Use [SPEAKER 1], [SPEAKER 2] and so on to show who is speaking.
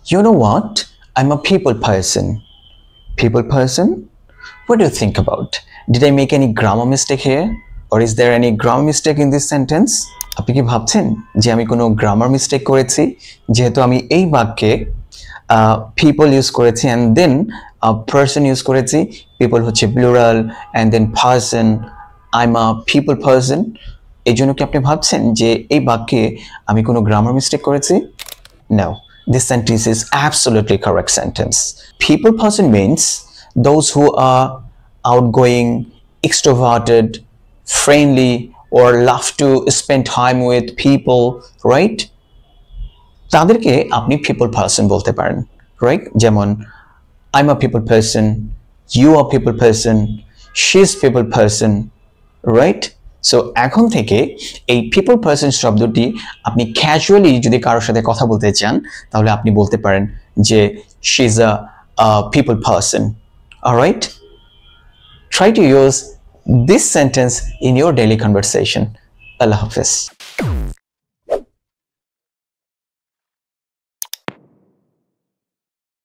[SPEAKER 1] You know what? I'm a people person. People person? What do you think about? Did I make any grammar mistake here? Or is there any grammar mistake in this sentence? আপনি কি ভাবছেন যে আমি কোনো grammar mistake করেছি যেহেতু আমি এই বাক্যে people ইউজ করেছি and then person ইউজ করেছি people হচ্ছে plural and then person I'm a people person এই জন্য কি আপনি ভাবছেন যে এই বাক্যে আমি কোনো গ্রামার মিস্টেক করেছি? No, this sentence is absolutely correct sentence. People person means those who are outgoing, extroverted, friendly, or love to spend time with people, right? তাদেরকে আপনি people person বলতে পারেন, right? যেমন I'm a people person, you are people person, she's people person, right? So এখন থেকে এই people person শব্দটি আপনি ক্যাজুয়ালি যদি কারোর সাথে কথা বলতে চান তাহলে আপনি বলতে পারেন যে she is a people person. Alright? Try to use this sentence in your daily conversation. Allah Hafiz.